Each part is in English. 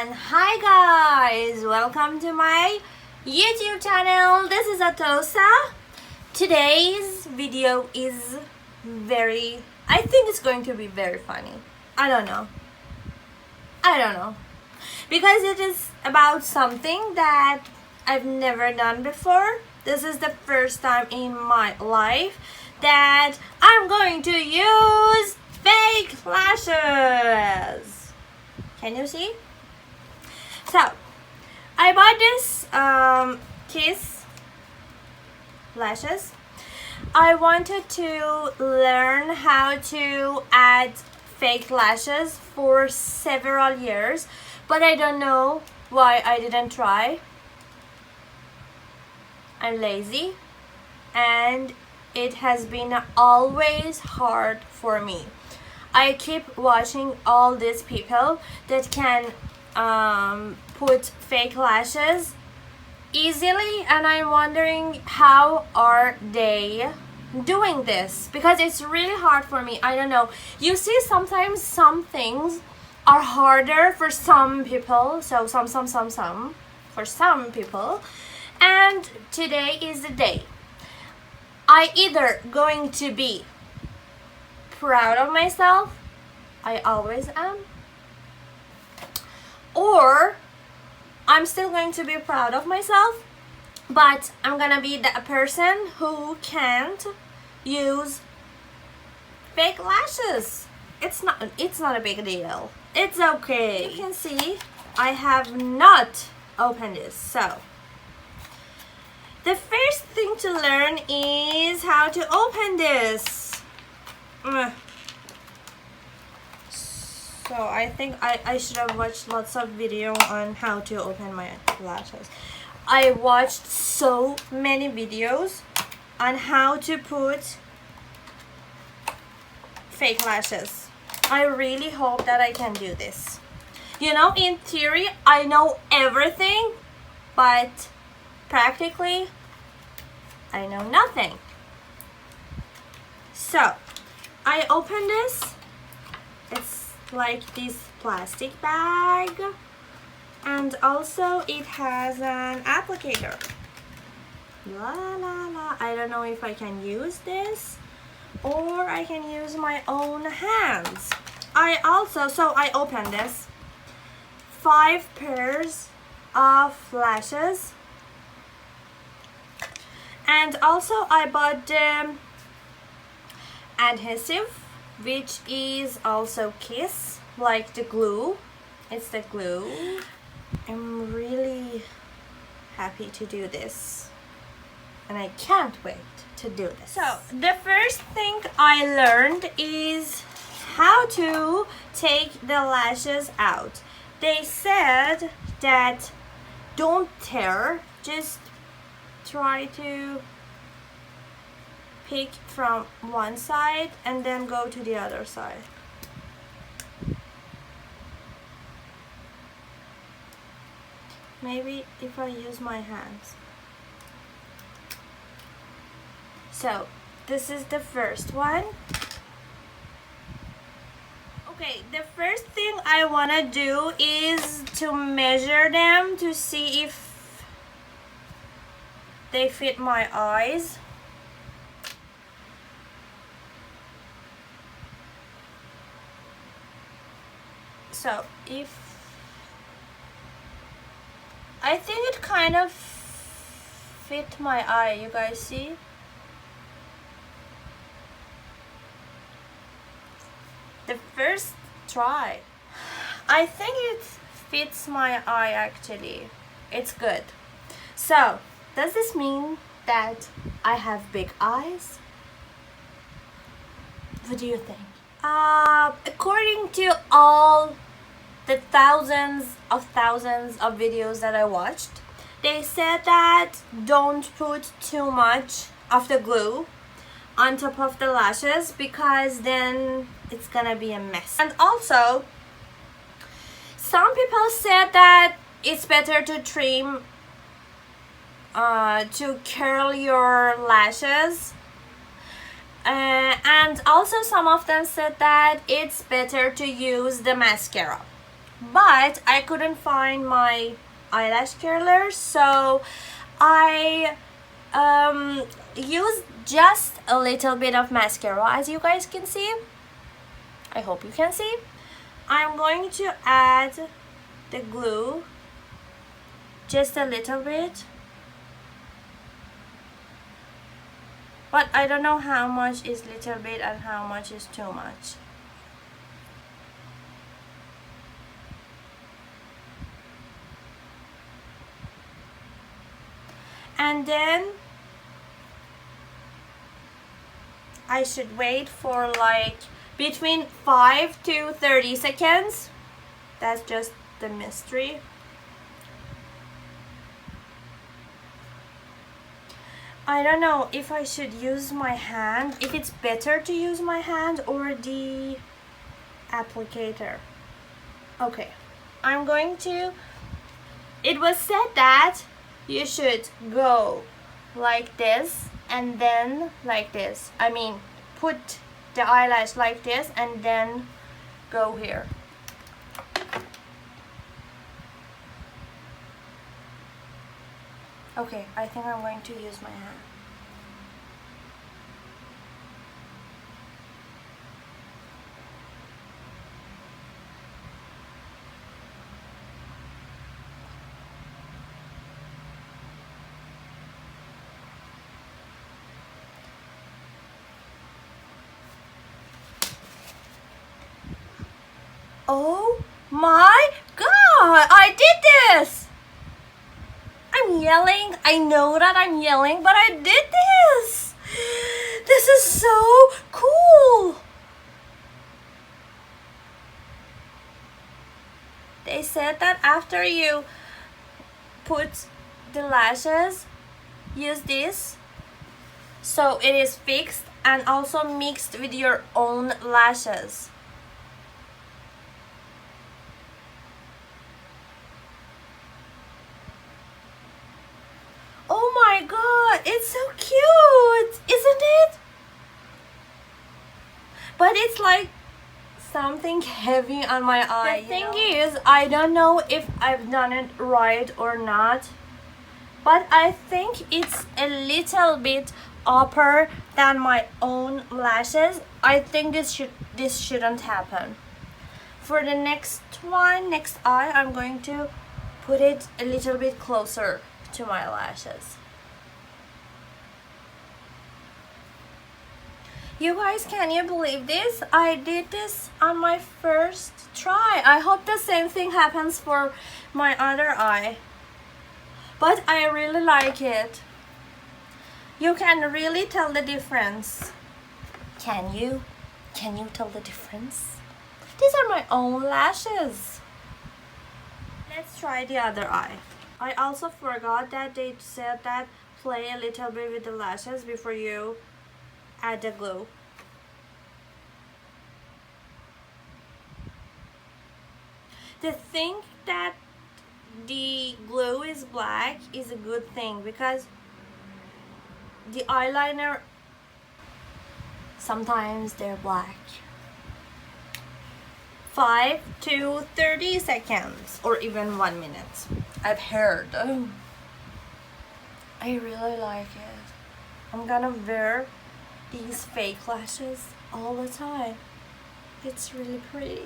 And hi guys, welcome to my YouTube channel. This is Atosa. Today's video is I think it's going to be very funny. I don't know because it is about something that I've never done before. This is the first time in my life that I'm going to use fake lashes. Can you see? So I bought this Kiss lashes. I wanted to learn how to add fake lashes for several years, but I don't know why I didn't try. I'm lazy and it has been always hard for me. I keep watching all these people that can put fake lashes easily, and I'm wondering how are they doing this, because it's really hard for me. I don't know. You see, sometimes some things are harder for some people, so some for some people, and today is the day. I either going to be proud of myself, I always am, or I'm still going to be proud of myself, but I'm gonna be the person who can't use fake lashes. It's not a big deal. It's okay. You can see I have not opened this. So the first thing to learn is how to open this. So I think I should have watched lots of video on how to open my lashes. I watched so many videos on how to put fake lashes. I really hope that I can do this. You know, in theory, I know everything, but practically, I know nothing. So, I open this. It's like this plastic bag, and also it has an applicator. I don't know if I can use this or I can use my own hands. I opened this 5 pairs of lashes, and also I bought the adhesive, which is also Kiss, like the glue. It's the glue. I'm really happy to do this, and I can't wait to do this. So the first thing I learned is how to take the lashes out. They said that don't tear, just try to pick from one side and then go to the other side. Maybe if I use my hands. So this is the first one. Okay, the first thing I want to do is to measure them to see if they fit my eyes. So I think it kind of fit my eye, you guys see? The first try, I think it fits my eye actually. It's good. So does this mean that I have big eyes? What do you think? According to all the thousands of videos that I watched, they said that don't put too much of the glue on top of the lashes, because then it's gonna be a mess. And also, some people said that it's better to trim, to curl your lashes. And also some of them said that it's better to use the mascara. but I couldn't find my eyelash curler, so I used just a little bit of mascara, as you guys can see. I hope you can see. I'm going to add the glue just a little bit, but I don't know how much is little bit and how much is too much. And then I should wait for like between 5 to 30 seconds. That's just the mystery. I don't know if I should use my hand, if it's better to use my hand or the applicator. Okay, I'm going to, it was said that you should go like this and then like this. I mean, put the eyelash like this and then go here. Okay, I think I'm going to use my hand. Oh my god, I did this! I'm yelling. I know that I'm yelling, but I did this! This is so cool! They said that after you put the lashes, use this so it is fixed and also mixed with your own lashes. Oh my god, it's so cute, isn't it? But it's like something heavy on my eye. The thing is, I don't know if I've done it right or not, but I think it's a little bit upper than my own lashes. I think this shouldn't happen. For the next eye, I'm going to put it a little bit closer to my lashes. You guys, can you believe this? I did this on my first try. I hope the same thing happens for my other eye. But I really like it. You can really tell the difference. Can you? Can you tell the difference? These are my own lashes. Let's try the other eye. I also forgot that they said that play a little bit with the lashes before you add the glue. The thing that the glue is black is a good thing because the eyeliner, sometimes they're black. 5 to 30 seconds or even 1 minute. I've heard. Oh, I really like it. I'm gonna wear these fake lashes all the time. It's really pretty.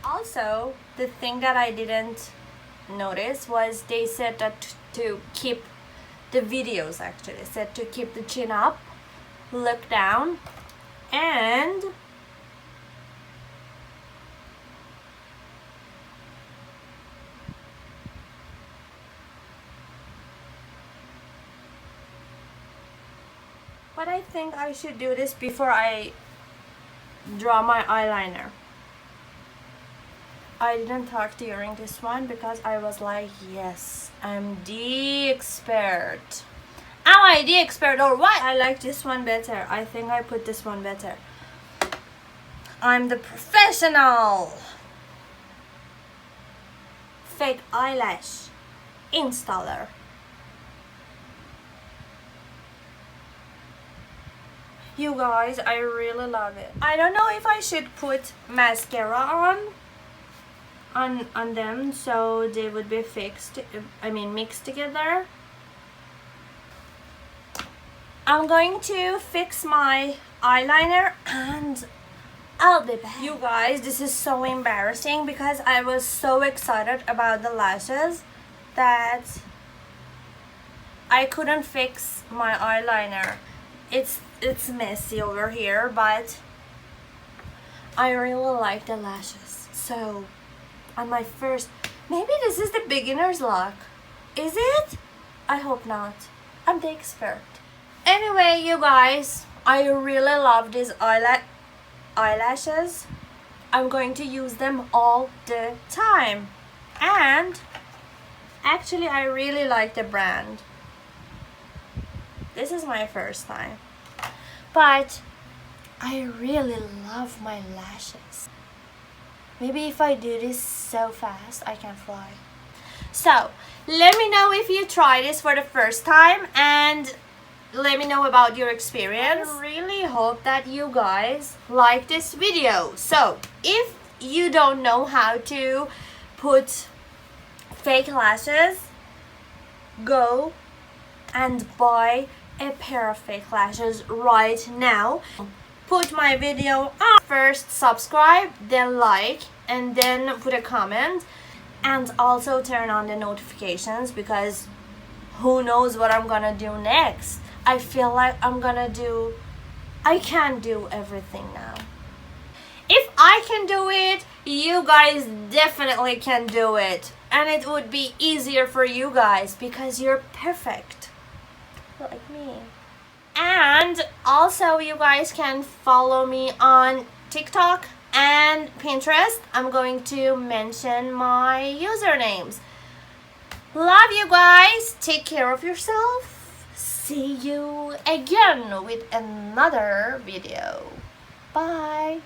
Also, the thing that I didn't notice was they said that to keep the videos, actually said to keep the chin up, look down, and but I think I should do this before I draw my eyeliner. I didn't talk during this one because I was like, yes, I'm the expert. Am I the expert or what? I like this one better. I think I put this one better. I'm the professional fake eyelash installer. You guys, I really love it. I don't know if I should put mascara on on them so they would be mixed together. I'm going to fix my eyeliner and I'll be back. You guys, this is so embarrassing because I was so excited about the lashes that I couldn't fix my eyeliner. It's messy over here, but I really like the lashes. So on my first, maybe this is the beginner's luck. Is it? I hope not. I'm the expert. Anyway, you guys, I really love these eyelashes. I'm going to use them all the time. And actually, I really like the brand. This is my first time. But I really love my lashes. Maybe if I do this so fast, I can fly. So, let me know if you try this for the first time and let me know about your experience. I really hope that you guys like this video. So, if you don't know how to put fake lashes, go and buy a pair of fake lashes right now. Put my video on. First subscribe, then like, and then put a comment, and also turn on the notifications because who knows what I'm gonna do next. I feel like I can't do everything now. If I can do it, you guys definitely can do it. And it would be easier for you guys because you're perfect. Like me. And also you guys can follow me on TikTok and Pinterest. I'm going to mention my usernames. Love you guys. Take care of yourself. See you again with another video. Bye.